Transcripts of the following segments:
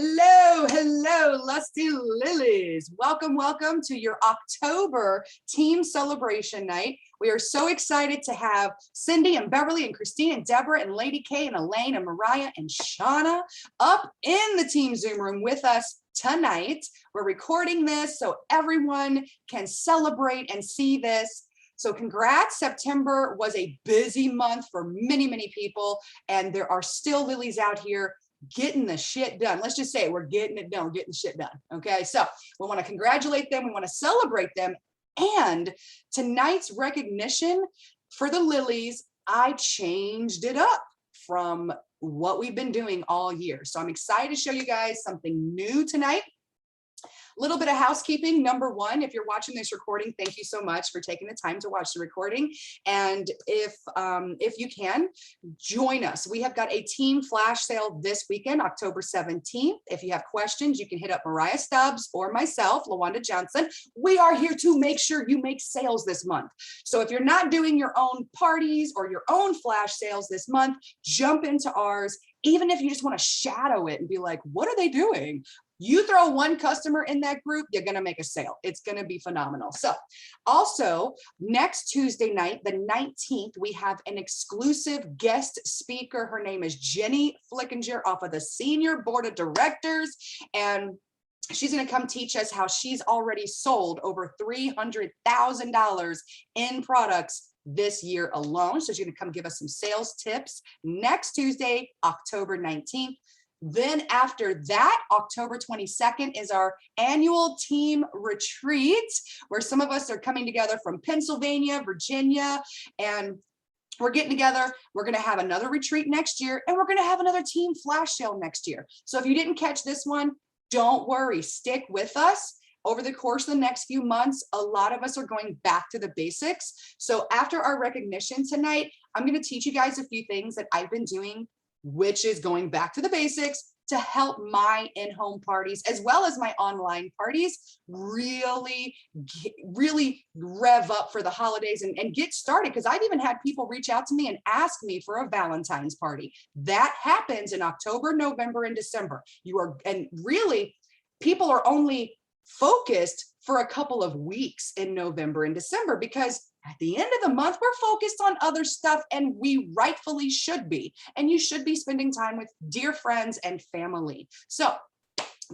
Hello, lusty lilies. Welcome to your October team celebration night. We are so excited to have Cindy and Beverly and Christine and Deborah and Lady K and Elaine and Mariah and Shauna up in the team Zoom room with us tonight. We're recording this so everyone can celebrate and see this. So congrats. September was a busy month for many people, and there are still lilies out here getting the shit done. Let's just say it, we're getting it done, getting the shit done. Okay, so we want to congratulate them, we want to celebrate them, and tonight's recognition for the lilies, I changed it up from what we've been doing all year. So I'm excited to show you guys something new tonight. Little bit of housekeeping. Number one, if you're watching this recording, thank you so much for taking the time to watch the recording. And if you can, join us. We have got a team flash sale this weekend, October 17th. If you have questions, you can hit up Mariah Stubbs or myself, LaWanda Johnson. We are here to make sure you make sales this month. So if you're not doing your own parties or your own flash sales this month, jump into ours. Even if you just want to shadow it and be like, what are they doing? You throw one customer in that group, you're going to make a sale. It's going to be phenomenal. So also next Tuesday night, the 19th, we have an exclusive guest speaker. Her name is Jenny Flickinger off of the senior board of directors. And she's going to come teach us how she's already sold over $300,000 in products this year alone. So she's going to come give us some sales tips next Tuesday, October 19th. Then after that, October 22nd is our annual team retreat, where some of us are coming together from Pennsylvania, Virginia, and we're getting together. We're going to have another retreat next year, and we're going to have another team flash sale next year. So if you didn't catch this one, don't worry, stick with us. Over the course of the next few months, a lot of us are going back to the basics. So after our recognition tonight, I'm going to teach you guys a few things that I've been doing, which is going back to the basics to help my in-home parties as well as my online parties really rev up for the holidays and get started. Because I've even had people reach out to me and ask me for a Valentine's party. That happens in October, November, and December. And really, people are only focused for a couple of weeks in November and December, because at the end of the month, we're focused on other stuff, and we rightfully should be. And you should be spending time with dear friends and family. So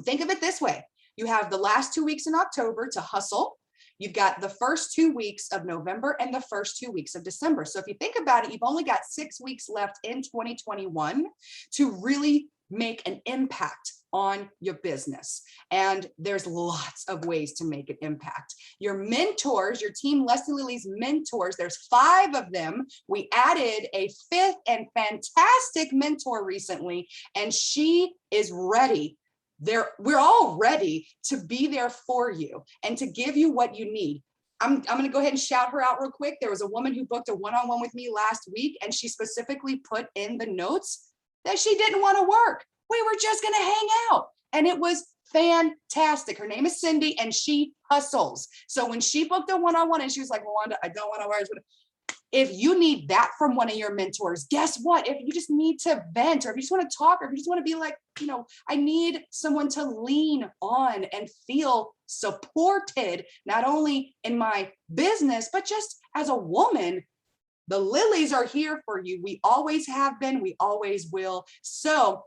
think of it this way. You have the last 2 weeks in October to hustle. You've got the first 2 weeks of November and the first 2 weeks of December. So if you think about it, you've only got 6 weeks left in 2021 to really make an impact on your business. And there's lots of ways to make an impact. Your mentors, your team Lusty Lilies mentors, there's 5 of them. We added a 5th and fantastic mentor recently, and she is ready. We're all ready to be there for you and to give you what you need. I'm going to go ahead and shout her out real quick. There was a woman who booked a one-on-one with me last week, and she specifically put in the notes that she didn't want to work. We were just going to hang out. And it was fantastic. Her name is Cindy, and she hustles. So when she booked a one-on-one and she was like, LaWanda, I don't want to work. If you need that from one of your mentors, guess what? If you just need to vent, or if you just want to talk, or if you just want to be like, I need someone to lean on and feel supported, not only in my business, but just as a woman, the lilies are here for you. We always have been, we always will. So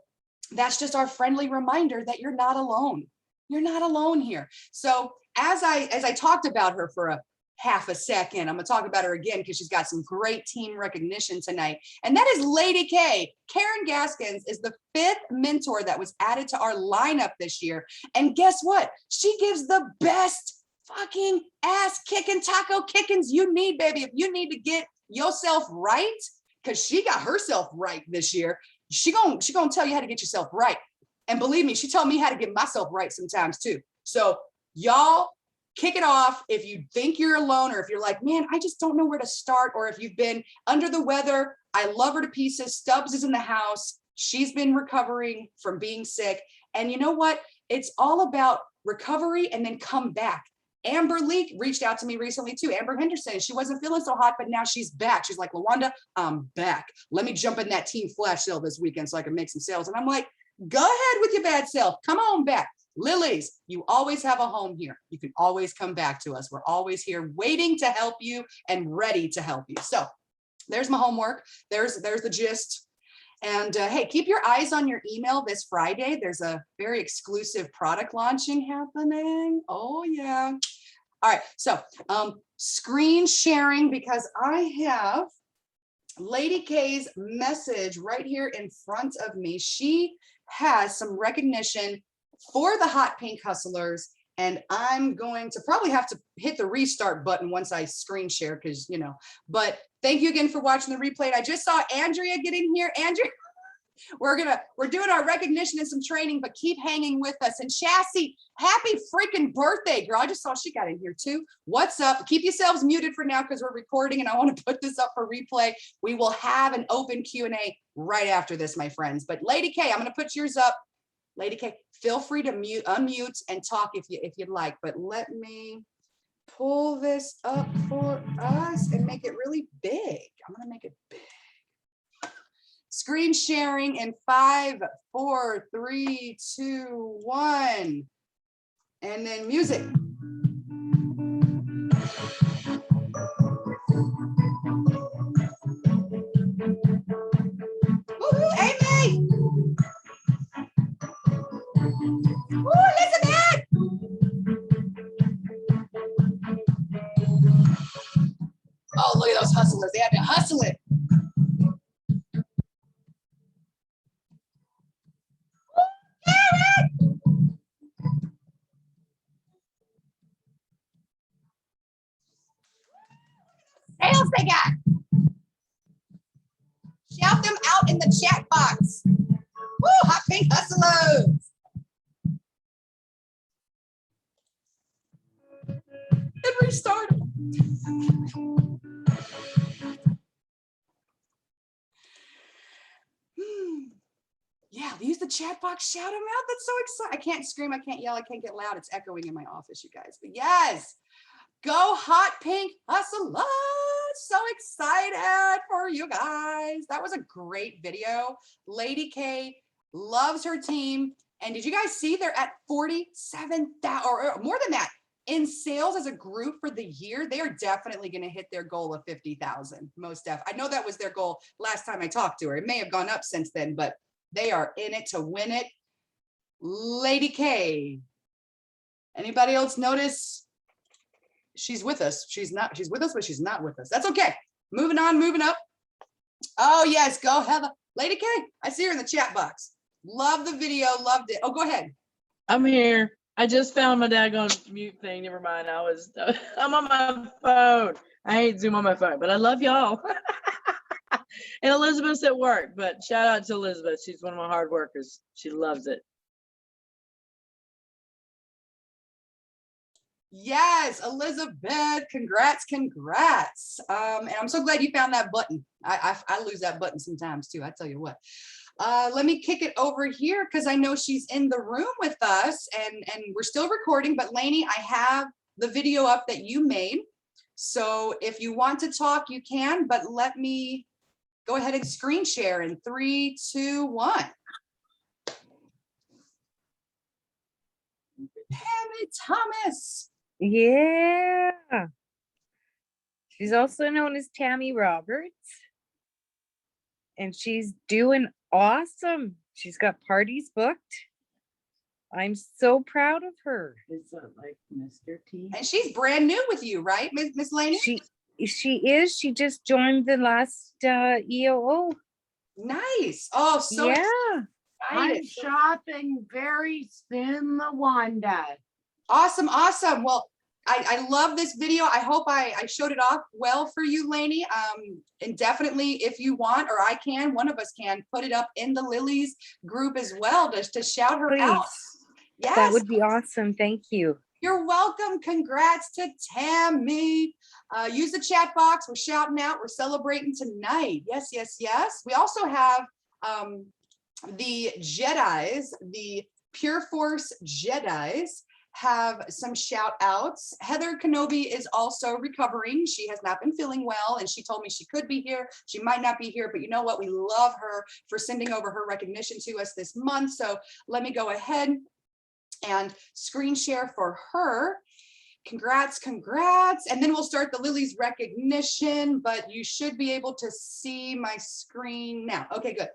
that's just our friendly reminder that you're not alone. You're not alone here. So as I talked about her for a half a second, I'm gonna talk about her again because she's got some great team recognition tonight. And that is Lady K. Karen Gaskins is the 5th mentor that was added to our lineup this year. And guess what? She gives the best fucking ass kicking taco kickings you need, baby. If you need to get yourself right, because she got herself right this year, she gonna tell you how to get yourself right. And believe me, she told me how to get myself right sometimes too. So y'all kick it off. If you think you're alone, or if you're like, man, I just don't know where to start, or if you've been under the weather, I love her to pieces. Stubbs is in the house. She's been recovering from being sick. And you know what? It's all about recovery and then come back. Amber Leak reached out to me recently too. Amber Henderson, she wasn't feeling so hot, but now she's back. She's like, LaWanda, I'm back. Let me jump in that team flash sale this weekend so I can make some sales. And I'm like, Go ahead with your bad self. Come on back. Lilies, you always have a home here. You can always come back to us. We're always here waiting to help you and ready to help you. So there's my homework. There's the gist. And hey, keep your eyes on your email this Friday. There's a very exclusive product launching happening. Oh yeah. All right, so screen sharing, because I have Lady K's message right here in front of me. She has some recognition for the Hot Pink Hustlers, and I'm going to probably have to hit the restart button once I screen share, because, you know, but thank you again for watching the replay. And I just saw Andrea get in here. Andrea, we're doing our recognition and some training, but keep hanging with us. And Chassis, happy freaking birthday, girl. I just saw she got in here too. What's up? Keep yourselves muted for now because we're recording and I want to put this up for replay. We will have an open Q&A right after this, my friends. But Lady K, I'm going to put yours up. Lady K, feel free to unmute and talk if you'd like, but let me pull this up for us and make it really big. I'm going to make it big. Screen sharing in 5, 4, 3, 2, 1. And then music. Woohoo, Amy! Woo, Elizabeth! Oh, look at those hustlers. They had to hustle it. Sales they got. Shout them out in the chat box. Woo, Hot Pink Hustlers. And restart. Yeah, use the chat box, shout them out. That's so exciting. I can't scream, I can't yell, I can't get loud. It's echoing in my office, you guys. But yes, go Hot Pink Hustlers. So excited for you guys. That was a great video. Lady K loves her team. And did you guys see they're at 47,000 or more than that in sales as a group for the year? They are definitely going to hit their goal of 50,000. Most definitely. I know that was their goal last time I talked to her. It may have gone up since then, but they are in it to win it. Lady K. Anybody else notice? She's with us. She's with us, but she's not with us. That's okay. Moving on, moving up. Oh, yes. Go Heather. Lady K. I see her in the chat box. Love the video. Loved it. Oh, go ahead. I'm here. I just found my daggone mute thing. Never mind. I'm on my phone. I hate Zoom on my phone, but I love y'all. And Elizabeth's at work, but shout out to Elizabeth. She's one of my hard workers. She loves it. Yes, Elizabeth, congrats, congrats. And I'm so glad you found that button. I lose that button sometimes too, I tell you what. Let me kick it over here because I know she's in the room with us and we're still recording, but Lainey, I have the video up that you made. So if you want to talk, you can, but let me go ahead and screen share in 3, 2, 1. Tammy Thomas. Yeah. She's also known as Tammy Roberts. And she's doing awesome. She's got parties booked. I'm so proud of her. Is that like Mr. T? And she's brand new with you, right, Miss Lainey? She is. She just joined the last EOO. Nice. Oh, so yeah. I'm shopping very soon, Wanda. Awesome, awesome. Well, I love this video. I hope I showed it off well for you, Lainey. And definitely, if you want, or I can, one of us can, put it up in the Lilies group as well, just to shout her out. Yes. That would be awesome. Thank you. You're welcome. Congrats to Tammy. Use the chat box. We're shouting out. We're celebrating tonight. Yes, yes, yes. We also have the Jedis, the Pure Force Jedis, have some shout outs. Heather Kenobi is also recovering. She has not been feeling well, and she told me she could be here. She might not be here, but you know what? We love her for sending over her recognition to us this month. So let me go ahead and screen share for her. Congrats, congrats. And then we'll start the Lily's recognition, but you should be able to see my screen now. Okay, good.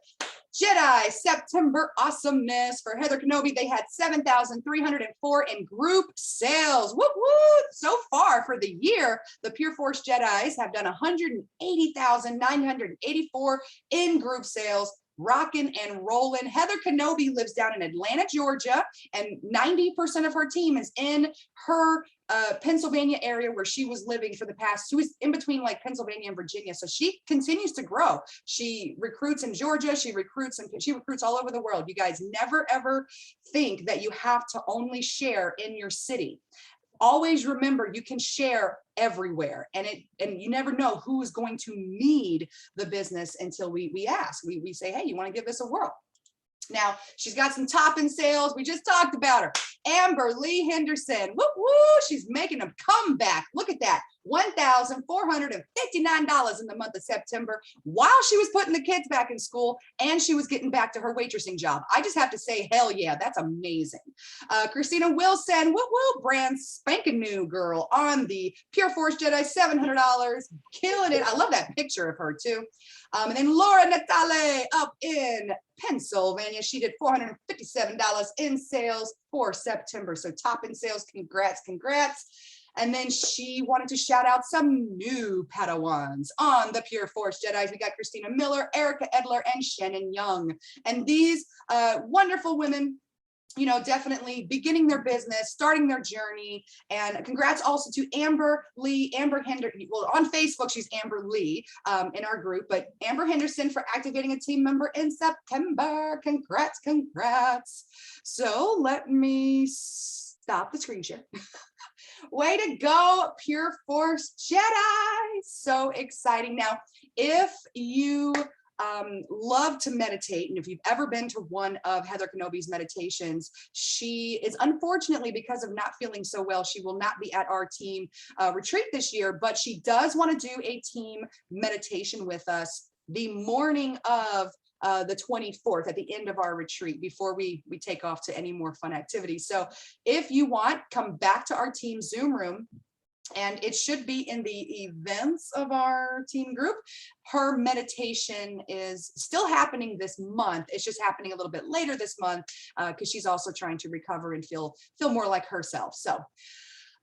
Jedi September awesomeness for Heather Kenobi. They had 7,304 in group sales. Whoop, whoop. So far for the year, the Pure Force Jedis have done 180,984 in group sales. Rocking and rolling. Heather Kenobi lives down in Atlanta, Georgia, and 90% of her team is in her Pennsylvania area where she was living for the past. She was in between like Pennsylvania and Virginia, so she continues to grow. She recruits in Georgia. She recruits all over the world. You guys never ever think that you have to only share in your city. Always remember you can share everywhere, and you never know who is going to need the business until we ask. We say, hey, you want to give this a whirl? Now she's got some top-end sales. We just talked about her. Amber Lee Henderson. Woo woo! She's making a comeback. Look at that. $1,459 in the month of September while she was putting the kids back in school and she was getting back to her waitressing job. I just have to say, hell yeah, that's amazing. Christina Wilson, woo woo, brand spanking new girl on the Pure Force Jedi, $700, killing it. I love that picture of her too. And then Laura Natale up in Pennsylvania. She did $457 in sales for September. So top in sales, congrats, congrats. And then she wanted to shout out some new Padawans on the Pure Force Jedis. We got Christina Miller, Erica Edler, and Shannon Young. And these wonderful women, you know, definitely beginning their business, starting their journey. And congrats also to Amber Lee, Amber Henderson. Well, on Facebook, she's Amber Lee in our group, but Amber Henderson for activating a team member in September. Congrats, congrats. So let me stop the screen share. Way to go, Pure Force Jedi. So exciting. Now, if you love to meditate, and if you've ever been to one of Heather Kenobi's meditations, she is unfortunately, because of not feeling so well, she will not be at our team retreat this year, but she does want to do a team meditation with us the morning of the 24th at the end of our retreat before we take off to any more fun activities. So if you want, come back to our team Zoom room, and it should be in the events of our team group. Her meditation is still happening this month. It's just happening a little bit later this month because she's also trying to recover and feel more like herself. So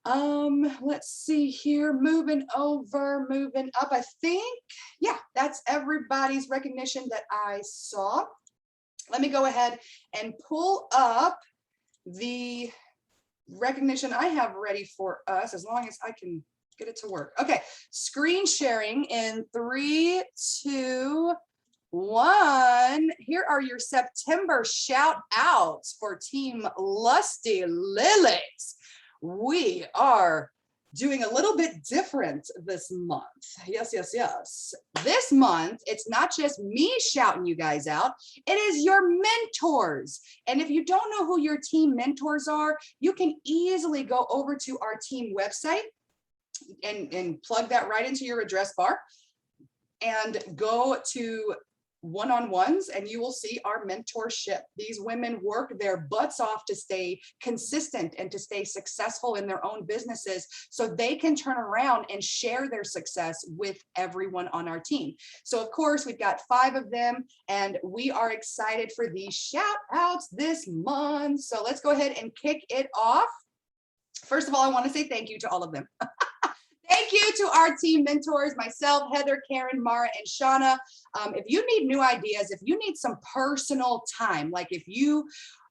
let's see here, moving up. I think, yeah, that's everybody's recognition that I saw. Let me go ahead and pull up the recognition I have ready for us, as long as I can get it to work. Okay, screen sharing in 3, 2, 1. Here are your September shout outs for Team Lusty Lilies. We are doing a little bit different this month. Yes, yes, yes. This month, it's not just me shouting you guys out, it is your mentors. And if you don't know who your team mentors are, you can easily go over to our team website and plug that right into your address bar and go to one-on-ones, and you will see our mentorship. These women work their butts off to stay consistent and to stay successful in their own businesses so they can turn around and share their success with everyone on our team. So of course, we've got 5 of them, and we are excited for these shout outs this month. So let's go ahead and kick it off. First of all, I want to say thank you to all of them. Thank you to our team mentors, myself, Heather, Karen, Mara, and Shauna. If you need new ideas, if you need some personal time, like if you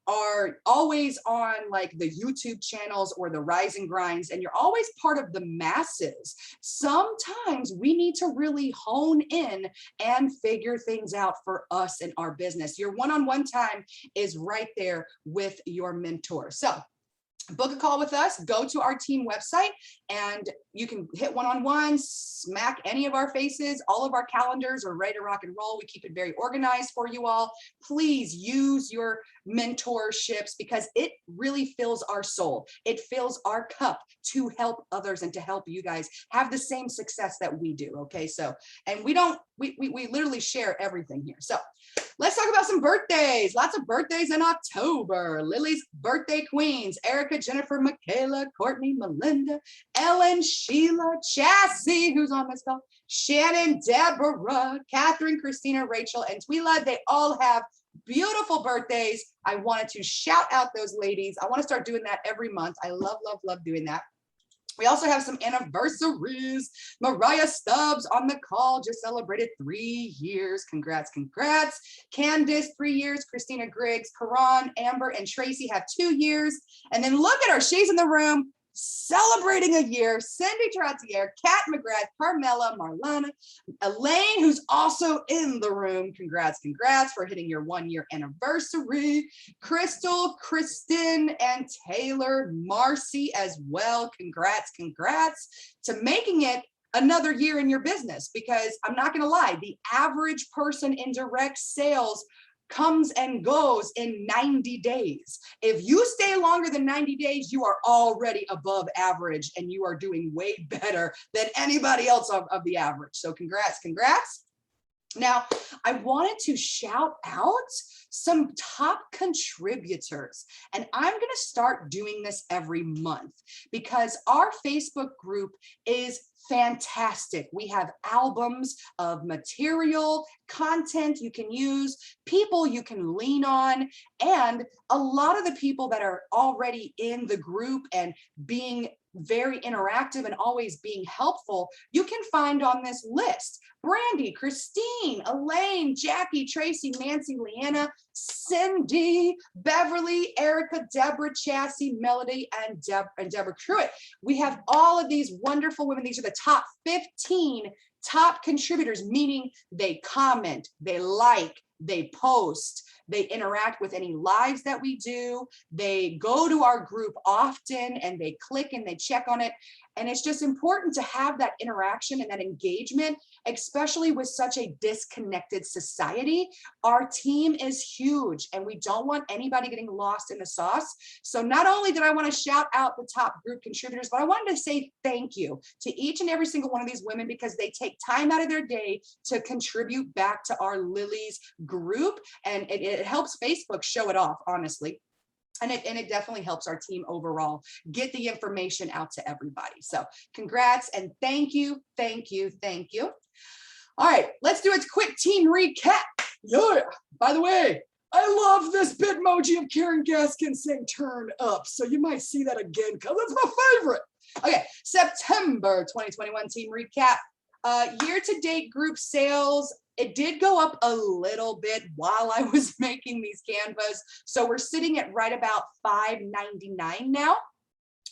are always on like the YouTube channels or the Rise and Grinds, and you're always part of the masses, sometimes we need to really hone in and figure things out for us in our business. Your one-on-one time is right there with your mentor. So book a call with us, go to our team website, and you can hit one-on-one, smack any of our faces. All of our calendars are ready to rock and roll. We keep it very organized for you all. Please use your mentorships because it really fills our soul. It fills our cup to help others and to help you guys have the same success that we do. Okay, so, and we literally share everything here. So let's talk about some birthdays. Lots of birthdays in October. Lily's birthday queens: Erica, Jennifer, Michaela, Courtney, Melinda, Ellen, Sheila, Chassie, who's on this call, Shannon, Deborah, Catherine, Christina, Rachel, and Twila. They all have beautiful birthdays. I wanted to shout out those ladies. I want to start doing that every month. I love, love, love doing that. We also have some anniversaries. Mariah Stubbs on the call just celebrated 3 years. Congrats, congrats. Candace, 3 years. Christina Griggs, Karan, Amber, and Tracy have 2 years. And then look at her, she's in the room celebrating a year. Cindy Trottier, Kat McGrath, Carmela, Marlana, Elaine, who's also in the room. Congrats, congrats for hitting your 1-year anniversary. Crystal, Kristen, and Taylor, Marcy as well. Congrats, congrats to making it another year in your business, because I'm not going to lie, the average person in direct sales comes and goes in 90 days. If you stay longer than 90 days, you are already above average and you are doing way better than anybody else of the average. So congrats, congrats. Now, I wanted to shout out some top contributors, and I'm going to start doing this every month because our Facebook group is fantastic. We have albums of material, content you can use, people you can lean on, and a lot of the people that are already in the group and being very interactive and always being helpful, you can find on this list. Brandy, Christine, Elaine, Jackie, Tracy, Nancy, Leanna, Cindy, Beverly, Erica, Deborah, Chassie, Melody, and Deborah Pruitt. We have all of these wonderful women. These are the top 15 top contributors, meaning they comment, they like, they post, they interact with any lives that we do, they go to our group often and they click and they check on it. And it's just important to have that interaction and that engagement, especially with such a disconnected society. Our team is huge and we don't want anybody getting lost in the sauce. So not only did I want to shout out the top group contributors, but I wanted to say thank you to each and every single one of these women because they take time out of their day to contribute back to our Lily's group. And it helps Facebook show it off, honestly. And it definitely helps our team overall get the information out to everybody. So congrats and thank you, thank you, thank you. All right, let's do a quick team recap. Yeah, by the way, I love this Bitmoji of Karen Gaskin saying turn up. So you might see that again because that's my favorite. Okay, September 2021 team recap. Year-to-date group sales, it did go up a little bit while I was making these canvas. So we're sitting at right about $599 now,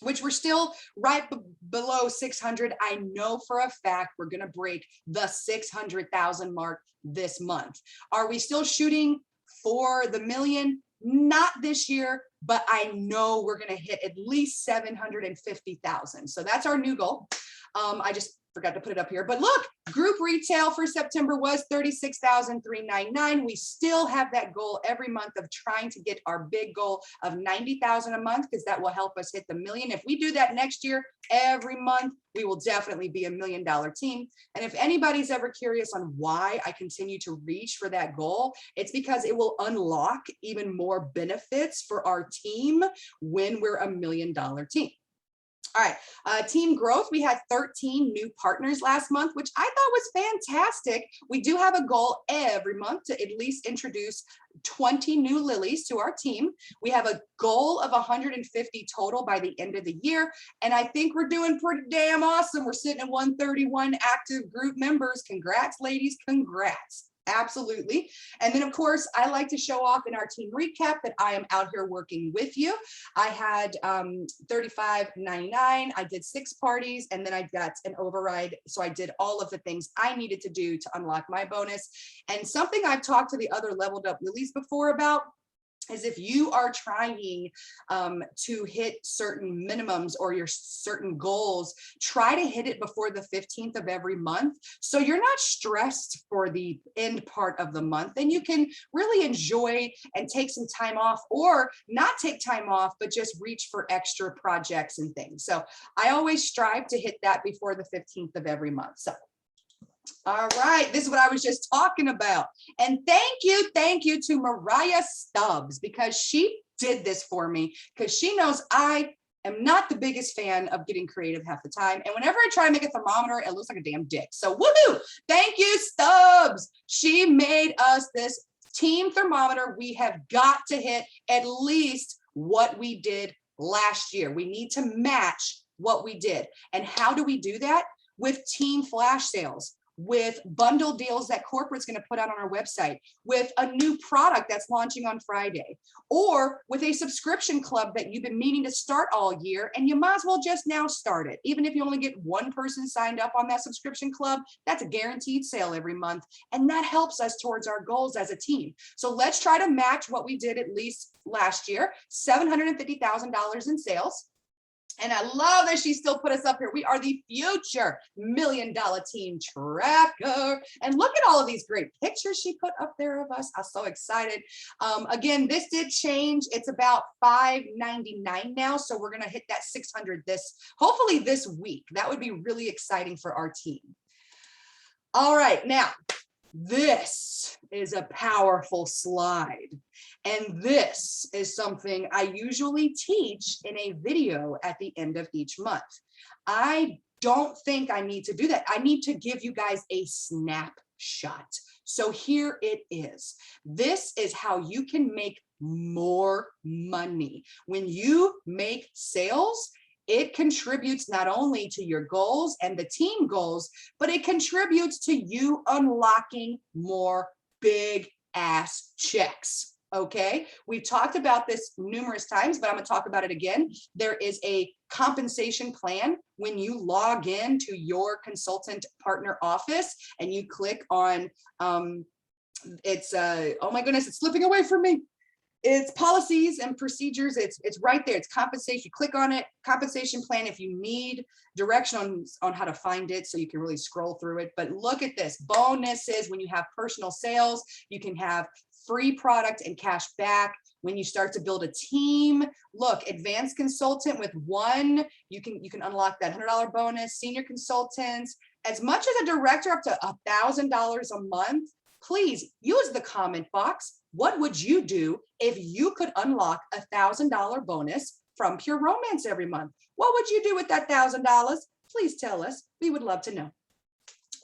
which we're still right below 600. I know for a fact we're going to break the 600,000 mark this month. Are we still shooting for the million? Not this year, but I know we're going to hit at least 750,000. So that's our new goal. I just forgot to put it up here, but look, group retail for September was $36,399. We still have that goal every month of trying to get our big goal of 90,000 a month, because that will help us hit the million. If we do that next year, every month, we will definitely be $1 million team. And if anybody's ever curious on why I continue to reach for that goal, it's because it will unlock even more benefits for our team when we're $1 million team. All right, team growth, we had 13 new partners last month, which I thought was fantastic. We do have a goal every month to at least introduce 20 new Lilies to our team. We have a goal of 150 total by the end of the year. And I think we're doing pretty damn awesome. We're sitting at 131 active group members. Congrats, ladies, congrats. Absolutely. And then, of course, I like to show off in our team recap that I am out here working with you. I had $35.99. I did 6 parties, and then I got an override. So I did all of the things I needed to do to unlock my bonus. And something I've talked to the other leveled up Lilies before about is if you are trying to hit certain minimums or your certain goals, try to hit it before the 15th of every month. So you're not stressed for the end part of the month, and you can really enjoy and take some time off, or not take time off, but just reach for extra projects and things. So I always strive to hit that before the 15th of every month. So all right, this is what I was just talking about. And thank you to Mariah Stubbs, because she did this for me, because she knows I am not the biggest fan of getting creative half the time. And whenever I try to make a thermometer, it looks like a damn dick. So woohoo, thank you, Stubbs. She made us this team thermometer. We have got to hit at least what we did last year. We need to match what we did. And how do we do that? With team flash sales, with bundle deals that corporate's going to put out on our website, with a new product that's launching on Friday, or with a subscription club that you've been meaning to start all year, and you might as well just now start it. Even if you only get one person signed up on that subscription club, that's a guaranteed sale every month, and that helps us towards our goals as a team. So let's try to match what we did at least last year, $750,000 in sales. And I love that she still put us up here. We are the future $1 million team tracker. And look at all of these great pictures she put up there of us. I'm so excited. Again, this did change. It's about $599 now. So we're going to hit that 600 hopefully this week. That would be really exciting for our team. All right, now this is a powerful slide. And this is something I usually teach in a video at the end of each month. I don't think I need to do that. I need to give you guys a snapshot. So here it is. This is how you can make more money. When you make sales, it contributes not only to your goals and the team goals, but it contributes to you unlocking more big ass checks. Okay, we've talked about this numerous times, but I'm going to talk about it again. There is a compensation plan when you log in to your consultant partner office and you click on oh my goodness, it's slipping away from me. It's policies and procedures. It's right there. It's compensation. You click on it, compensation plan. If you need direction on how to find it, so you can really scroll through it. But look at this. Bonuses when you have personal sales, you can have free product and cash back. When you start to build a team, look, advanced consultant with one, you can unlock that $100 bonus. Senior consultants, as much as a director, up to $1,000 a month. Please use the comment box. What would you do if you could unlock a $1,000 bonus from Pure Romance every month? What would you do with that $1,000? Please tell us. We would love to know.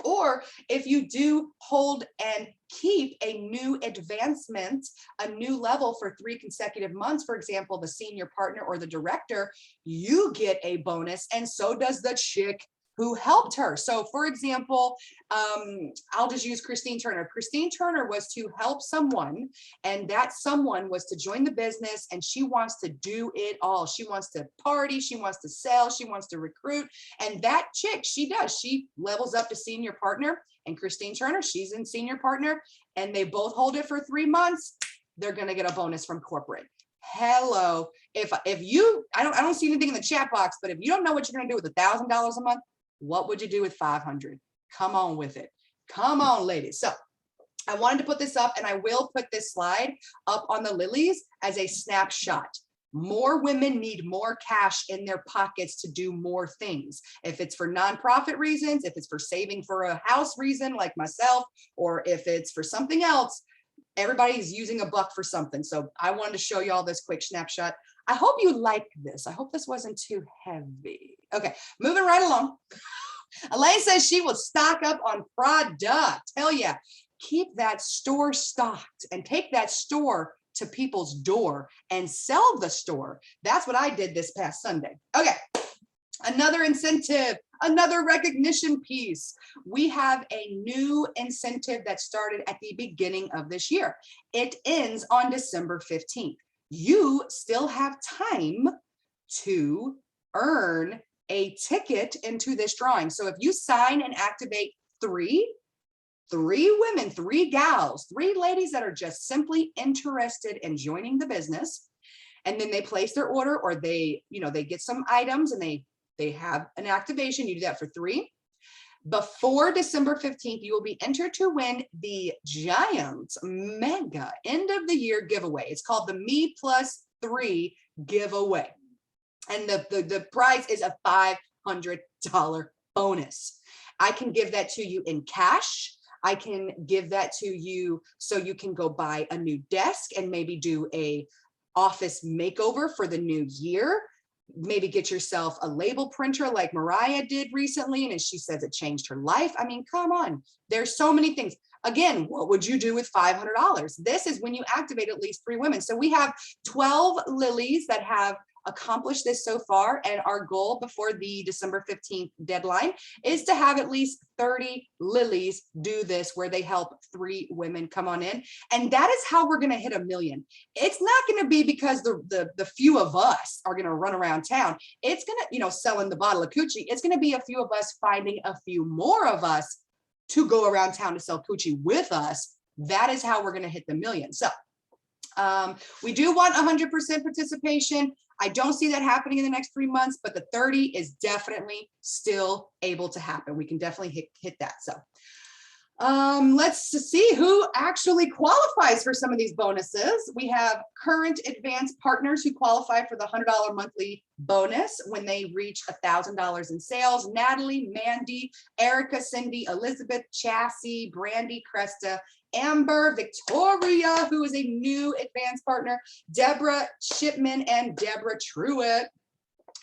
Or if you do hold and keep a new advancement, a new level for 3 consecutive months, for example, the senior partner or the director, you get a bonus, and so does the chick who helped her. So for example, I'll just use Christine Turner. Christine Turner was to help someone, and that someone was to join the business, and she wants to do it all. She wants to party, she wants to sell, she wants to recruit. And that chick, she levels up to senior partner, and Christine Turner, she's in senior partner, and they both hold it for 3 months. They're gonna get a bonus from corporate. Hello, if you, I don't see anything in the chat box, but if you don't know what you're gonna do with $1,000 a month, what would you do with 500? Come on with it. Come on, ladies. So I wanted to put this up, and I will put this slide up on the Lilies as a snapshot. More women need more cash in their pockets to do more things. If it's for nonprofit reasons, if it's for saving for a house reason like myself, or if it's for something else, everybody's using a buck for something. So I wanted to show you all this quick snapshot. I hope you like this. I hope this wasn't too heavy. Okay, moving right along. Elaine says she will stock up on product. Hell yeah. Keep that store stocked and take that store to people's door and sell the store. That's what I did this past Sunday. Okay, another incentive, another recognition piece. We have a new incentive that started at the beginning of this year. It ends on December 15th. You still have time to earn a ticket into this drawing. So if you sign and activate 3, 3 women, 3 gals, 3 ladies that are just simply interested in joining the business. And then they place their order, or they, they get some items and they have an activation. You do that for 3. Before December 15th, you will be entered to win the giant mega end of the year giveaway. It's called the Me Plus 3 giveaway. And the prize is a $500 bonus. I can give that to you in cash. I can give that to you so you can go buy a new desk and maybe do a office makeover for the new year. Maybe get yourself a label printer like Mariah did recently, and as she says, it changed her life. I mean, come on, there's so many things. Again, what would you do with $500? This is when you activate at least 3 women. So we have 12 lilies that have accomplished this so far, and our goal before the December 15th deadline is to have at least 30 lilies do this, where they help 3 women come on in. And that is how we're going to hit 1 million. It's not going to be because the few of us are going to run around town. It's going to, selling the bottle of coochie. It's going to be a few of us finding a few more of us to go around town to sell coochie with us. That is how we're going to hit the 1 million. So we do want 100% participation. I don't see that happening in the next 3 months, but the 30 is definitely still able to happen. We can definitely hit that. So let's see who actually qualifies for some of these bonuses. We have current advanced partners who qualify for the $100 monthly bonus when they reach $1,000 in sales. Natalie, Mandy, Erica, Cindy, Elizabeth, Chassie, Brandy, Cresta, Amber, Victoria, who is a new advanced partner, Deborah Shipman, and Deborah Truitt.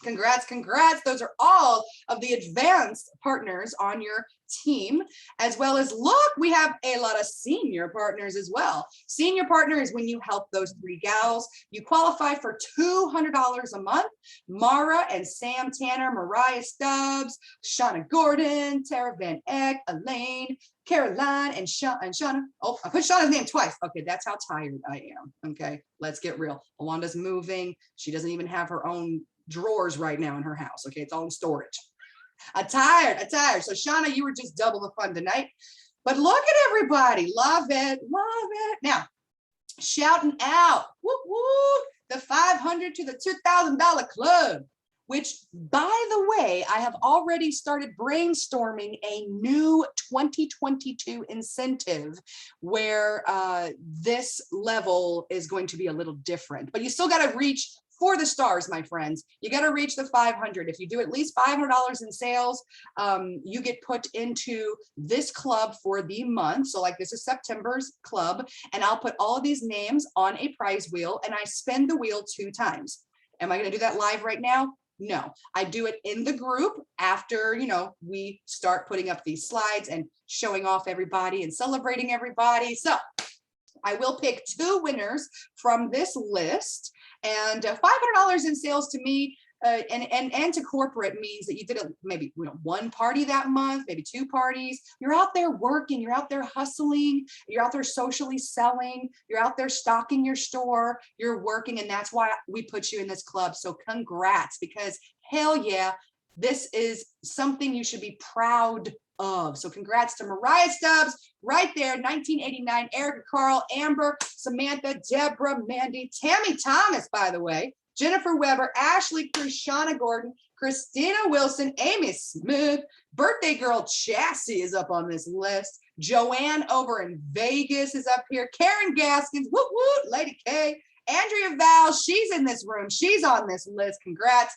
Congrats, congrats. Those are all of the advanced partners on your team, as well as, look, we have a lot of senior partners as well. Senior partner is when you help those 3 gals. You qualify for $200 a month. Mara and Sam Tanner, Mariah Stubbs, Shauna Gordon, Tara Van Eck, Elaine, Caroline, and Shauna. Oh, I put Shauna's name twice. Okay, that's how tired I am. Okay, let's get real. Awanda's moving. She doesn't even have her own drawers right now in her house. Okay, it's all in storage. I'm tired. So Shauna, you were just double the fun tonight. But look at everybody. Love it. Now, shouting out, whoop, whoop, the $500 to the $2,000 club, which, by the way, I have already started brainstorming a new 2022 incentive where this level is going to be a little different. But you still got to reach for the stars, my friends. You got to reach the 500. If you do at least $500 in sales, you get put into this club for the month. So like this is September's club, and I'll put all of these names on a prize wheel, and I spin the wheel 2 times. Am I going to do that live right now? No, I do it in the group after, we start putting up these slides and showing off everybody and celebrating everybody. So I will pick 2 winners from this list, and $500 in sales to me and to corporate means that you did maybe 1 party that month, maybe 2 parties. You're out there working, you're out there hustling, you're out there socially selling, you're out there stocking your store, you're working, and that's why we put you in this club. So congrats, because hell yeah, this is something you should be proud of. So congrats to Mariah Stubbs, right there, 1989, Erica Carl, Amber, Samantha, Deborah, Mandy, Tammy Thomas, by the way, Jennifer Weber, Ashley Cruz, Shauna Gordon, Christina Wilson, Amy Smith, birthday girl Chassie is up on this list. Joanne over in Vegas is up here. Karen Gaskins, woot woot, Lady K. Andrea Val, she's in this room. She's on this list. Congrats.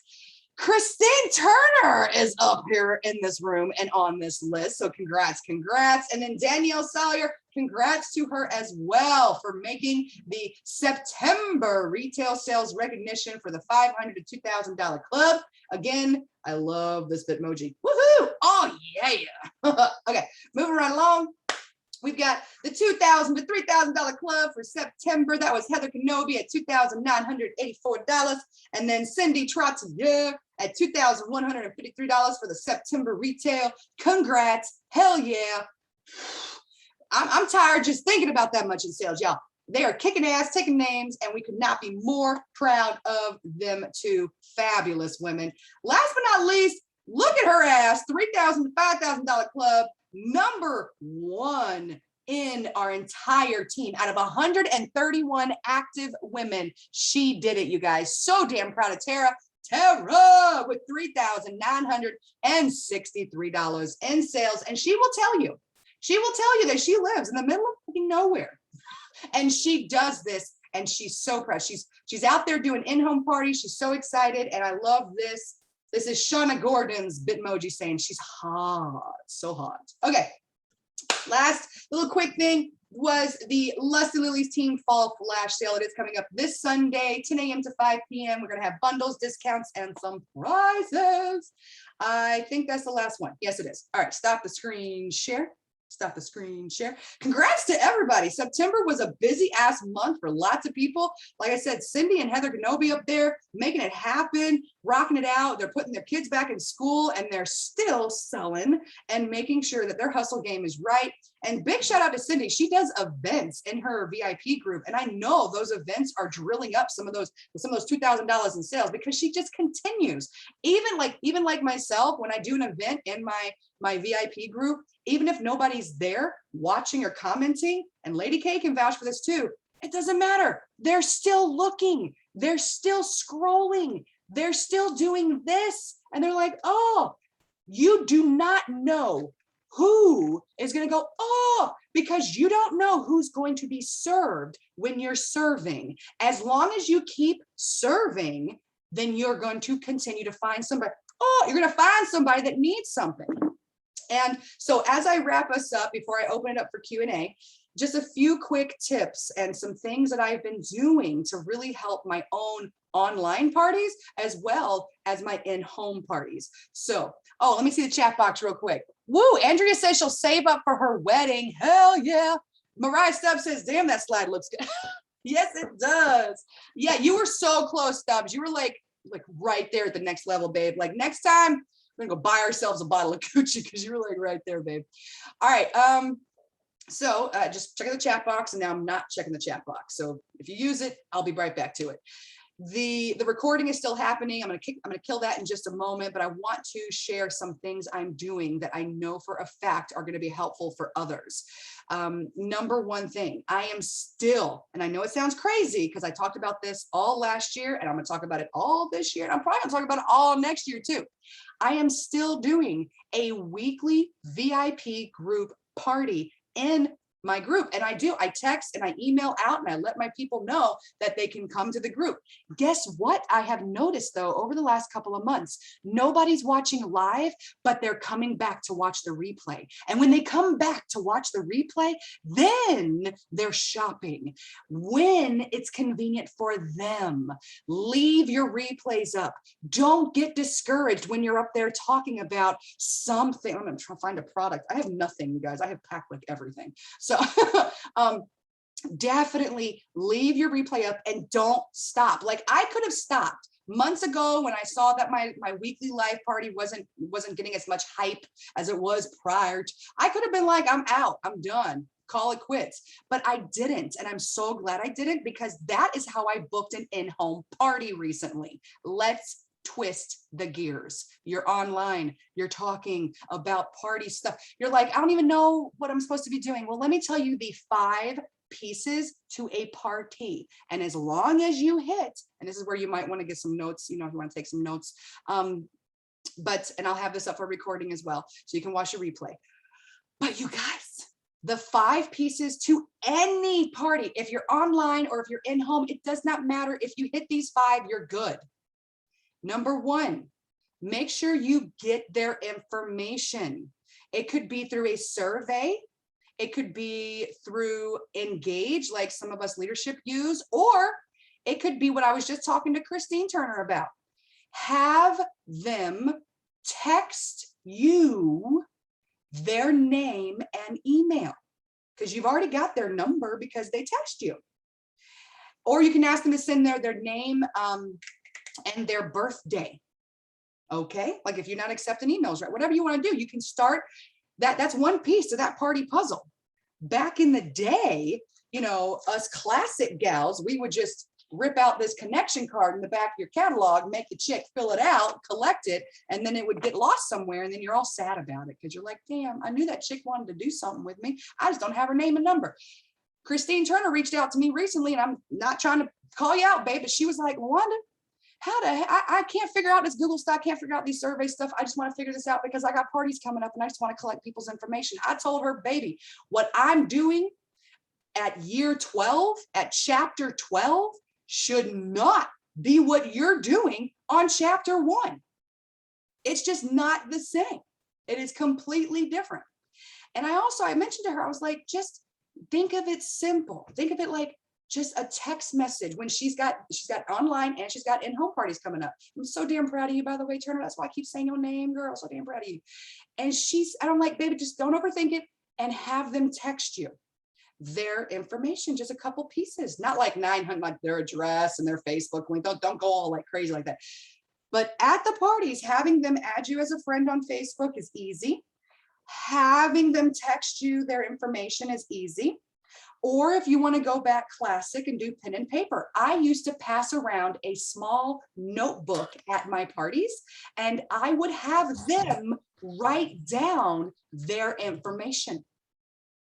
Christine Turner is up here in this room and on this list. So congrats. And then Danielle Sawyer, congrats to her as well for making the September retail sales recognition for the $500 to $2,000 club. Again, I love this Bitmoji. Woohoo! Oh yeah. Okay, moving right along. We've got the $2,000 to $3,000 club for September. That was Heather Kenobi at $2,984. And then Cindy Trottier at $2,153 for the September retail. Congrats. Hell yeah. I'm tired just thinking about that much in sales, y'all. They are kicking ass, taking names, and we could not be more proud of them 2 fabulous women. Last but not least, look at her ass, $3,000 to $5,000 club. number one in our entire team. Out of 131 active women, she did it, you guys. So damn proud of Tara. Tara with $3,963 in sales. And she will tell you that she lives in the middle of fucking nowhere. And she does this, and she's so proud. She's out there doing in-home parties. She's so excited, and I love this. This is Shauna Gordon's Bitmoji saying she's hot, so hot. Okay, last little quick thing was the Lusty Lily's Team Fall Flash Sale. It is coming up this Sunday, 10 a.m. to 5 p.m. We're going to have bundles, discounts, and some prizes. I think that's the last one. Yes, it is. All right, stop the screen share. Stop the screen share. Congrats to everybody. September was a busy ass month for lots of people. Like I said, Cindy and Heather Kenobi up there making it happen, rocking it out. They're putting their kids back in school, and they're still selling and making sure that their hustle game is right. And big shout out to Cindy. She does events in her VIP group, and I know those events are drilling up some of those $2,000 in sales, because she just continues. Even like myself, when I do an event in my VIP group, even if nobody's there watching or commenting, and Lady K can vouch for this too, it doesn't matter. They're still looking, they're still scrolling, they're still doing this. And they're like, oh, you do not know who is going to go, oh, because you don't know who's going to be served when you're serving. As long as you keep serving, then you're going to continue to find somebody. Oh, you're going to find somebody that needs something. And so as I wrap us up, before I open it up for Q&A, just a few quick tips and some things that I've been doing to really help my own online parties as well as my in-home parties. So, oh, let me see the chat box real quick. Woo, Andrea says she'll save up for her wedding. Hell yeah. Mariah Stubbs says, damn, that slide looks good. Yes, it does. Yeah, you were so close, Stubbs. You were like right there at the next level, babe. Like next time, we're gonna go buy ourselves a bottle of Gucci, because you were like right there, babe. All right, so just checking the chat box, and now I'm not checking the chat box. So if you use it, I'll be right back to it. The recording is still happening. I'm gonna kill that in just a moment, but I want to share some things I'm doing that I know for a fact are going to be helpful for others. Number one thing, I am still, and I know it sounds crazy because I talked about this all last year, and I'm going to talk about it all this year, and I'm probably going to talk about it all next year too. I am still doing a weekly VIP group party in my group. And I text and I email out, and I let my people know that they can come to the group. Guess what I have noticed though, over the last couple of months, nobody's watching live, but they're coming back to watch the replay. And when they come back to watch the replay, then they're shopping when it's convenient for them. Leave your replays up. Don't get discouraged when you're up there talking about something. I'm gonna try to find a product. I have nothing, you guys. I have packed like everything. So definitely leave your replay up and don't stop. Like I could have stopped months ago when I saw that my weekly live party wasn't getting as much hype as it was prior to. I could have been like, I'm out, I'm done, call it quits. But I didn't, and I'm so glad I didn't, because that is how I booked an in-home party recently. Let's twist the gears. You're online, you're talking about party stuff. You're like, I don't even know what I'm supposed to be doing. Well, let me tell you the 5 pieces to a party. And as long as you hit, and this is where you might want to get some notes, you know, if you want to take some notes, and I'll have this up for recording as well, so you can watch a replay. But you guys, the 5 pieces to any party, if you're online or if you're in home, it does not matter. If you hit these 5, you're good. Number 1, make sure you get their information. It could be through a survey. It could be through Engage, like some of us leadership use, or it could be what I was just talking to Christine Turner about. Have them text you their name and email, because you've already got their number because they text you. Or you can ask them to send their name and their birthday. Okay, like if you're not accepting emails, right, whatever you want to do, you can start that. That's one piece to that party puzzle. Back in the day, you know, us classic gals, we would just rip out this connection card in the back of your catalog, make the chick fill it out, collect it, and then it would get lost somewhere. And then you're all sad about it because you're like, damn, I knew that chick wanted to do something with me. I just don't have her name and number. Christine Turner reached out to me recently, and I'm not trying to call you out, babe, but she was like, Wanda, I can't figure out this Google stuff. I can't figure out these survey stuff. I just want to figure this out because I got parties coming up and I just want to collect people's information. I told her, baby, what I'm doing at year 12, at chapter 12, should not be what you're doing on chapter 1. It's just not the same. It is completely different. And I mentioned to her, I was like, just think of it simple. Think of it like just a text message when she's got online and she's got in-home parties coming up. I'm so damn proud of you, by the way, Turner. That's why I keep saying your name, girl. So damn proud of you. And I'm like, baby, just don't overthink it and have them text you their information, just a couple pieces, not like 900, like their address and their Facebook link. Don't go all like crazy like that. But at the parties, having them add you as a friend on Facebook is easy. Having them text you their information is easy. Or if you want to go back classic and do pen and paper, I used to pass around a small notebook at my parties, and I would have them write down their information.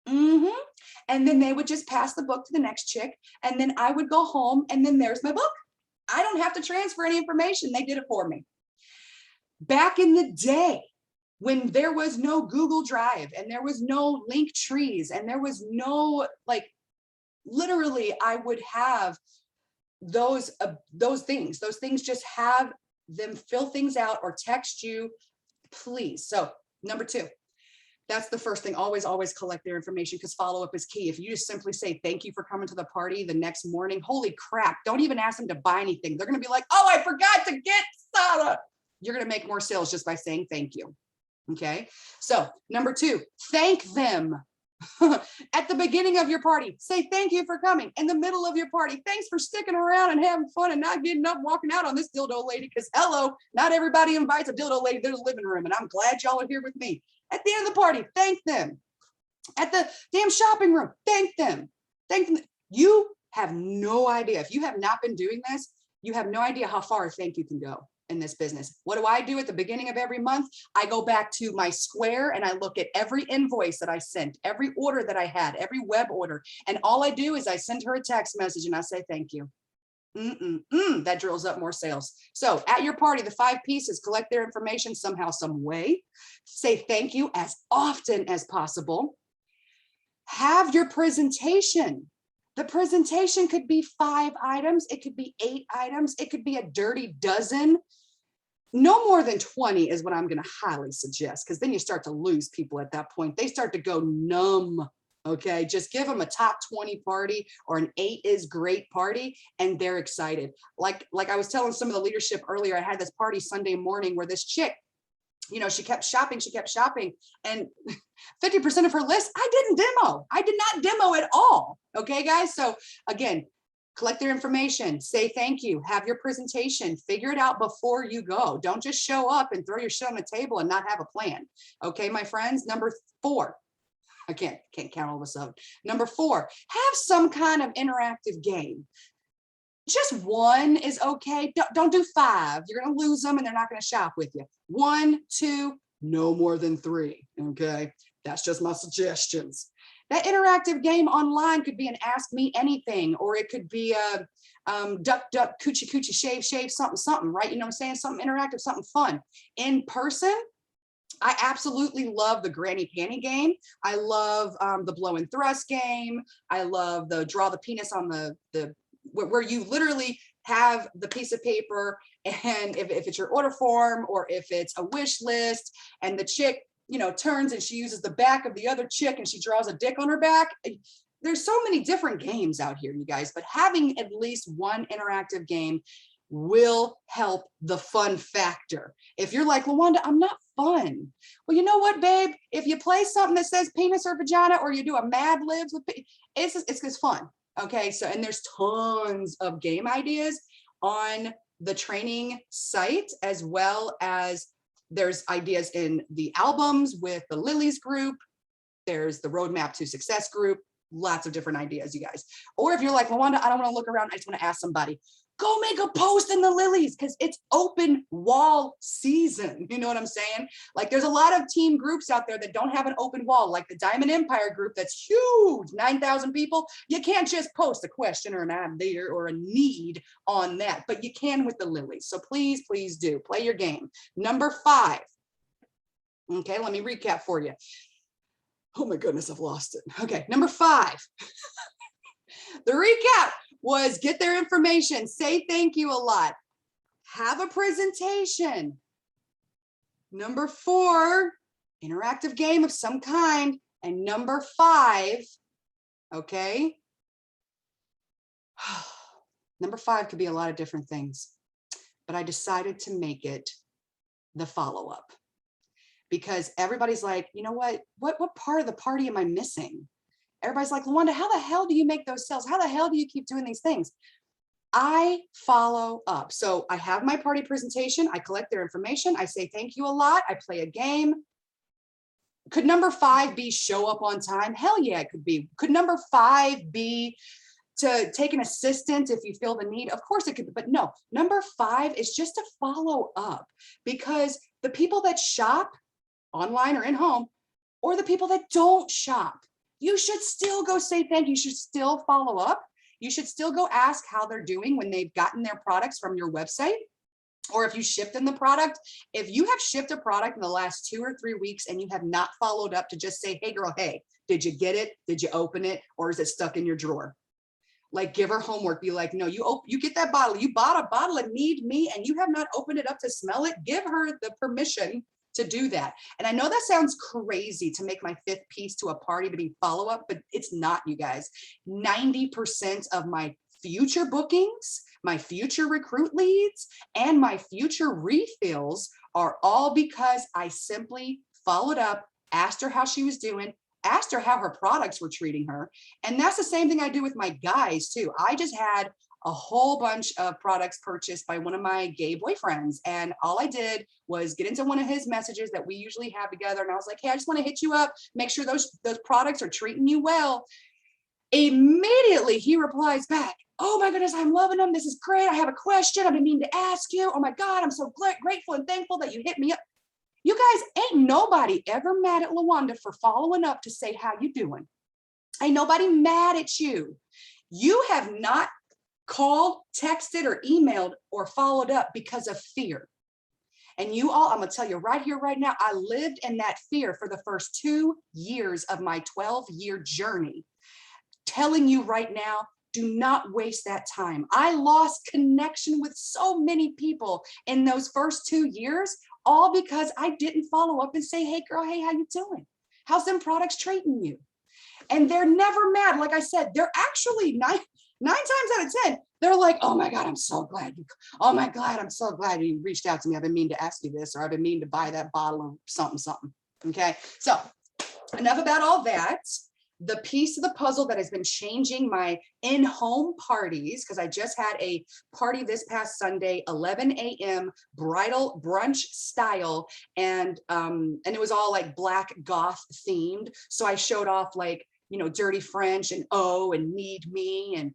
And then they would just pass the book to the next chick, and then I would go home, and then there's my book. I don't have to transfer any information. They did it for me. Back in the day, when there was no Google Drive and there was no link trees and there was no, like, literally I would have those things just have them fill things out or text you, please. So number 2, that's the first thing. Always collect their information, because follow-up is key. If you just simply say, thank you for coming to the party the next morning, holy crap, don't even ask them to buy anything. They're going to be like, oh, I forgot to get soda. You're going to make more sales just by saying thank you. Okay. So number 2, thank them. At the beginning of your party, say thank you for coming. In the middle of your party, thanks for sticking around and having fun and not getting up and walking out on this dildo lady, because hello, not everybody invites a dildo lady to the living room, and I'm glad y'all are here with me. At the end of the party, thank them. At the damn shopping room, thank them. Thank them. You have no idea. If you have not been doing this, you have no idea how far a thank you can go in this business. What do I do at the beginning of every month? I go back to my Square and I look at every invoice that I sent, every order that I had, every web order. And all I do is I send her a text message and I say, thank you. That drills up more sales. So at your party, the 5 pieces: collect their information somehow, some way, say thank you as often as possible. Have your presentation. The presentation could be 5 items. It could be 8 items. It could be a dirty dozen. No more than 20 is what I'm going to highly suggest, because then you start to lose people at that point. They start to go numb. Okay, just give them a top 20 party or an 8 is great party, and they're excited. Like I was telling some of the leadership earlier, I had this party Sunday morning where this chick, you know, she kept shopping, and 50% of her list, I didn't demo. I did not demo at all. Okay, guys. So again, collect their information, say thank you, have your presentation, figure it out before you go. Don't just show up and throw your shit on the table and not have a plan. Okay, my friends. Number 4, I can't count all this up. Number 4, have some kind of interactive game. Just 1 is okay. Don't do 5. You're going to lose them and they're not going to shop with you. 1, 2, no more than 3. Okay, that's just my suggestions. That interactive game online could be an ask me anything, or it could be a duck, coochie, shave, something, right? You know what I'm saying? Something interactive, something fun. In person, I absolutely love the granny panty game. I love the blow and thrust game. I love the draw the penis on the where you literally have the piece of paper, and if it's your order form or if it's a wish list, and the chick, you know, turns and she uses the back of the other chick and she draws a dick on her back. There's so many different games out here, you guys, but having at least 1 interactive game will help the fun factor. If you're like, LaWanda, I'm not fun. Well, you know what, babe? If you play something that says penis or vagina, or you do a Mad Libs with, it's fun. Okay, so, and there's tons of game ideas on the training site, as well as there's ideas in the albums with the Lilies group. There's the Roadmap to Success group. lots of different ideas, you guys. Or if you're like, Lawanda, I don't want to look around, I just want to ask somebody, go make a post in the Lilies because it's open wall season. You know what I'm saying? Like there's a lot of team groups out there that don't have an open wall, like the Diamond Empire group that's huge, 9,000 people. You can't just post a question or an idea or a need on that, but you can with the Lilies. So please, please do play your game. Number 5. Okay, let me recap for you. Oh my goodness, I've lost it. Okay, number 5. The recap was get their information, say thank you a lot, have a presentation. Number 4, interactive game of some kind. And number 5, okay? Number 5 could be a lot of different things, but I decided to make it the follow-up. Because everybody's like, you know what part of the party am I missing? Everybody's like, Lawanda, how the hell do you make those sales? How the hell do you keep doing these things? I follow up. So I have my party presentation. I collect their information. I say thank you a lot. I play a game. Could number 5 be show up on time? Hell yeah, it could be. Could number 5 be to take an assistant if you feel the need? Of course it could be, but no, number 5 is just to follow up, because the people that shop online or in home, or the people that don't shop, you should still go say thank you. You should still follow up. You should still go ask how they're doing when they've gotten their products from your website, or if you shipped them the product. If you have shipped a product in the last 2 or 3 weeks and you have not followed up to just say, hey girl, hey, did you get it? Did you open it? Or is it stuck in your drawer? Like, give her homework. Be like, no, you get that bottle. You bought a bottle of Need Me and you have not opened it up to smell it. Give her the permission to do that. And I know that sounds crazy to make my 5th piece to a party to be follow-up, but it's not, you guys. 90% of my future bookings, my future recruit leads, and my future refills are all because I simply followed up, asked her how she was doing, asked her how her products were treating her. And that's the same thing I do with my guys too. I just had a whole bunch of products purchased by one of my gay boyfriends. And all I did was get into one of his messages that we usually have together. And I was like, hey, I just want to hit you up, make sure those products are treating you well. Immediately he replies back, oh my goodness, I'm loving them. This is great. I have a question I've been meaning to ask you. Oh my God, I'm so grateful and thankful that you hit me up. You guys, ain't nobody ever mad at Lawanda for following up to say how you doing. Ain't nobody mad at you. You have not called, texted, or emailed or followed up because of fear. And you all, I'm gonna tell you right here, right now, I lived in that fear for the first 2 years of my 12-year journey. Telling you right now, do not waste that time. I lost connection with so many people in those first 2 years, all because I didn't follow up and say, hey girl, hey, how you doing? How's them products treating you? And they're never mad. Like I said, they're actually nine times out of 10, they're like, oh my God, I'm so glad I'm so glad you reached out to me. I've been meaning to ask you this, or I've been meaning to buy that bottle of something, something. Okay, so enough about all that. The piece of the puzzle that has been changing my in-home parties, because I just had a party this past Sunday, 11 a.m. bridal brunch style, and it was all like black goth themed. So I showed off like, you know, Dirty French and Oh and Need Me and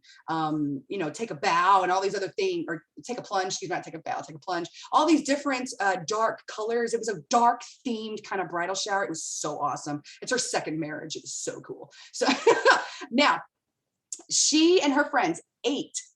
you know, Take a Bow and all these other things, or Take a Plunge, excuse me, not Take a Bow, Take a Plunge, all these different dark colors. It was a dark themed kind of bridal shower. It was so awesome. It's her second marriage. It was so cool. So now she and her friends,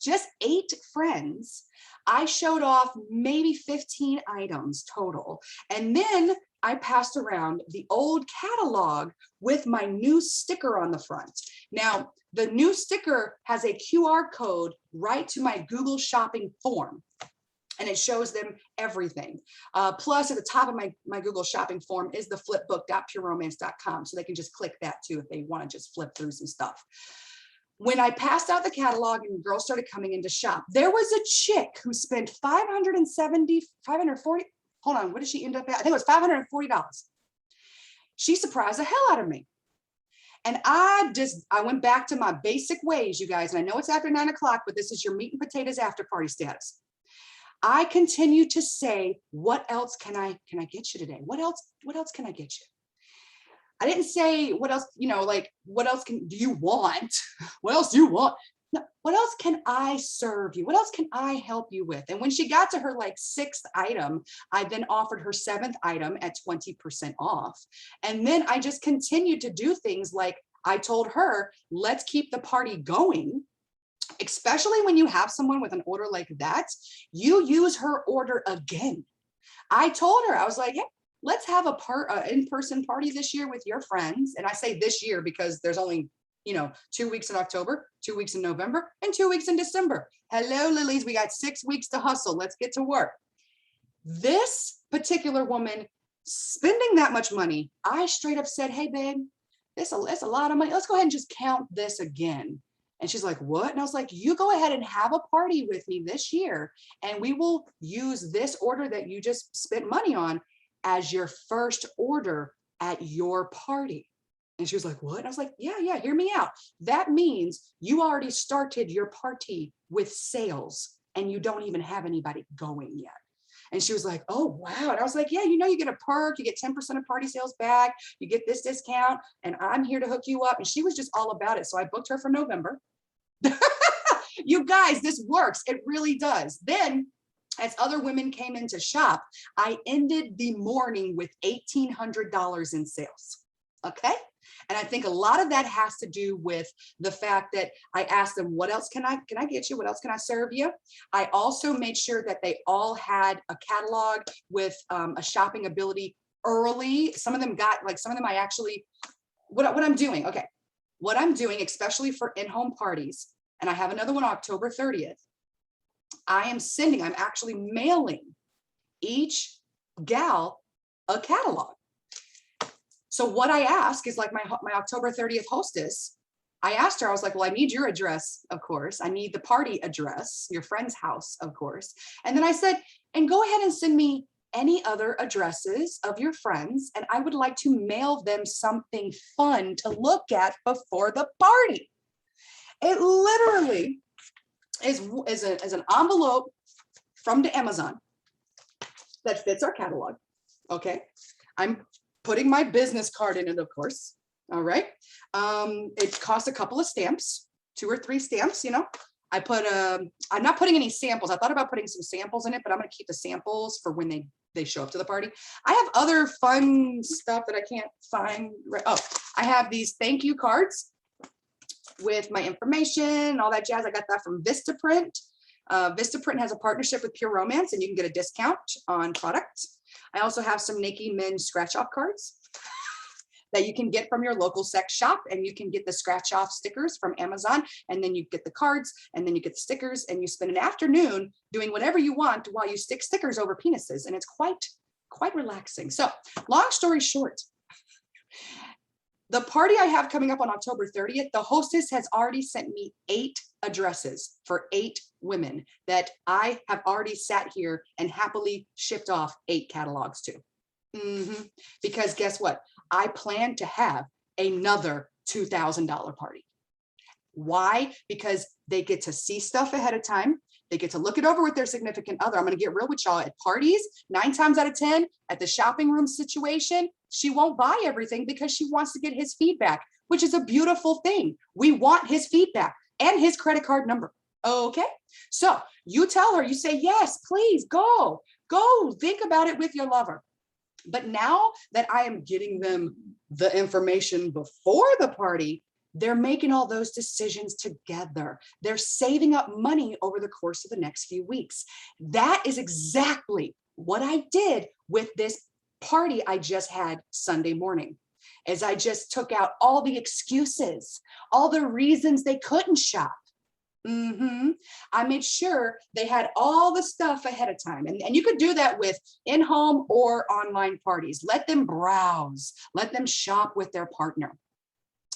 just eight friends, I showed off maybe 15 items total. And then I passed around the old catalog with my new sticker on the front. Now, the new sticker has a QR code right to my Google Shopping form, and it shows them everything. Plus, at the top of my Google Shopping form is the flipbook.pureromance.com, so they can just click that too if they want to just flip through some stuff. When I passed out the catalog and girls started coming in to shop, there was a chick who spent $540, hold on, what did she end up at? I think it was $540. She surprised the hell out of me. And I went back to my basic ways, you guys, and I know it's after 9 o'clock, but this is your meat and potatoes after party status. I continue to say, what else can I get you today? What else can I get you? I didn't say what else, like, what else do you want? What else do you want? No, what else can I serve you? What else can I help you with? And when she got to her like 6th item, I then offered her 7th item at 20% off. And then I just continued to do things like I told her, let's keep the party going. Especially when you have someone with an order like that, you use her order again. I told her, I was like, yeah, let's have a in-person party this year with your friends. And I say this year because there's only 2 weeks in October, 2 weeks in November, and 2 weeks in December. Hello, Lilies, we got 6 weeks to hustle. Let's get to work. This particular woman spending that much money, I straight up said, hey, babe, it's a lot of money. Let's go ahead and just count this again. And she's like, what? And I was like, you go ahead and have a party with me this year, and we will use this order that you just spent money on as your first order at your party. And she was like, what? And I was like, yeah, hear me out. That means you already started your party with sales and you don't even have anybody going yet. And she was like, oh, wow. And I was like, yeah, you get a perk, you get 10% of party sales back, you get this discount, and I'm here to hook you up. And she was just all about it. So I booked her for November. You guys, this works. It really does. Then as other women came in to shop, I ended the morning with $1,800 in sales. Okay. And I think a lot of that has to do with the fact that I asked them, what else can I get you? What else can I serve you? I also made sure that they all had a catalog with a shopping ability early. Some of them I actually, what I'm doing, okay. What I'm doing, especially for in-home parties, and I have another one October 30th, I'm actually mailing each gal a catalog. So what I ask is like my October 30th hostess, I asked her, I was like, well, I need your address, of course. I need the party address, your friend's house, of course. And then I said, and go ahead and send me any other addresses of your friends, and I would like to mail them something fun to look at before the party. It literally is an envelope from the Amazon that fits our catalog. Okay, I'm putting my business card in it, of course. All right, it costs a couple of stamps, 2 or 3 stamps. I put I'm not putting any samples. I thought about putting some samples in it, but I'm going to keep the samples for when they show up to the party. I have other fun stuff that I can't find. Oh, I have these thank you cards with my information, all that jazz. I got that from Vistaprint. Vistaprint has a partnership with Pure Romance, and you can get a discount on products. I also have some Naked Men scratch off cards that you can get from your local sex shop, and you can get the scratch off stickers from Amazon, and then you get the cards, and then you get the stickers, and you spend an afternoon doing whatever you want while you stick stickers over penises, and it's quite relaxing. So long story short, the party I have coming up on October 30th, the hostess has already sent me 8 addresses for 8 women that I have already sat here and happily shipped off 8 catalogs to. Because guess what? I plan to have another $2,000 party. Why? Because they get to see stuff ahead of time. They get to look it over with their significant other. I'm going to get real with y'all. At parties, 9 times out of 10, at the shopping room situation, she won't buy everything because she wants to get his feedback, which is a beautiful thing. We want his feedback and his credit card number. Okay. So you tell her, you say, yes, please go think about it with your lover. But now that I am getting them the information before the party, they're making all those decisions together. They're saving up money over the course of the next few weeks. That is exactly what I did with this party I just had Sunday morning, as I just took out all the excuses, all the reasons they couldn't shop. I made sure they had all the stuff ahead of time. And you could do that with in-home or online parties. Let them browse, let them shop with their partner.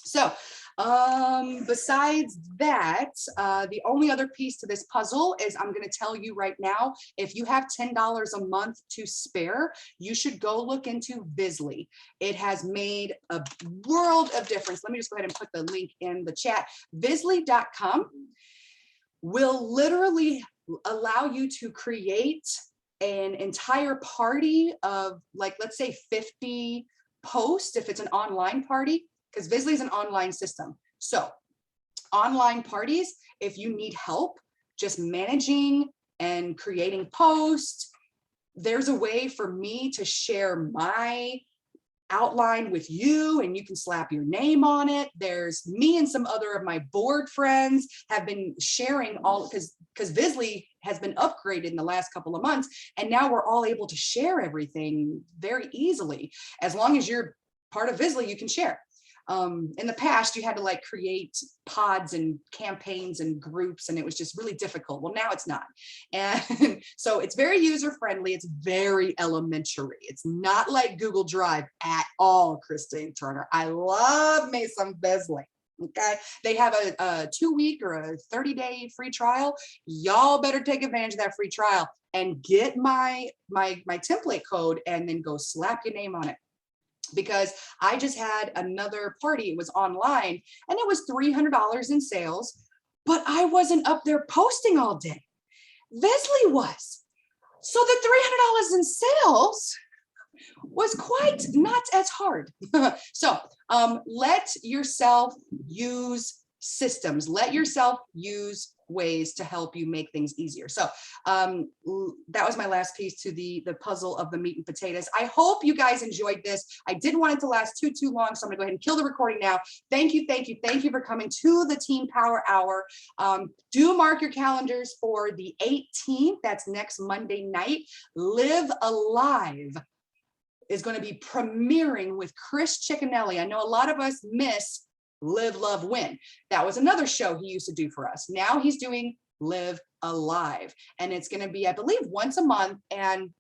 So besides that, the only other piece to this puzzle is I'm going to tell you right now, if you have $10 a month to spare, you should go look into Vizly. It has made a world of difference. Let me just go ahead and put the link in the chat. Vizly.com will literally allow you to create an entire party of, like, let's say 50 post if it's an online party, because Visly is an online system. So online parties, if you need help just managing and creating posts, there's a way for me to share my outline with you and you can slap your name on it. There's me and some other of my board friends have been sharing all, because Visly has been upgraded in the last couple of months, and now we're all able to share everything very easily. As long as you're part of Visly, you can share. In the past, you had to like create pods and campaigns and groups, and it was just really difficult. Well, now it's not. And so it's very user friendly. It's very elementary. It's not like Google Drive at all, Christine Turner. I love me some Visly. Okay, they have a 2-week or a 30-day free trial. Y'all better take advantage of that free trial and get my template code and then go slap your name on it. Because I just had another party, it was online, and it was $300 in sales, but I wasn't up there posting all day. Visly was. So the $300 in sales was quite not as hard. So let yourself use systems, let yourself use ways to help you make things easier. So that was my last piece to the puzzle of the meat and potatoes. I hope you guys enjoyed this. I didn't want it to last too long, so I'm gonna go ahead and kill the recording now. Thank you for coming to the Team Power Hour. Do mark your calendars for the 18th. That's next Monday night. Live Alive is going to be premiering with Chris Ciccinelli. I know a lot of us miss Live, Love, Win. That was another show he used to do for us. Now he's doing Live Alive, and it's going to be, I believe, once a month, and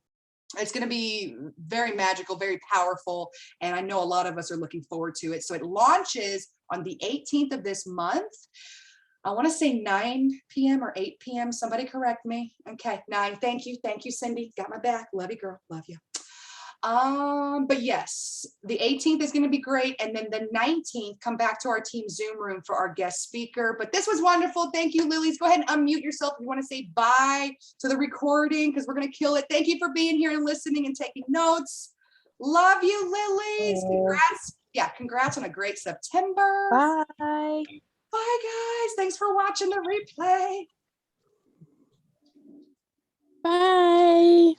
it's going to be very magical, very powerful, and I know a lot of us are looking forward to it. So it launches on the 18th of this month. I want to say 9 p.m. or 8 p.m. Somebody correct me. Okay, 9. Thank you, Cindy. Got my back. Love you, girl. Love you. But yes, the 18th is going to be great. And then the 19th, come back to our team Zoom room for our guest speaker. But this was wonderful. Thank you, Lilies. Go ahead and unmute yourself if you want to say bye to the recording, because we're going to kill it. Thank you for being here and listening and taking notes. Love you, Lilies. Congrats. Yeah, congrats on a great September. Bye. Bye, guys. Thanks for watching the replay. Bye.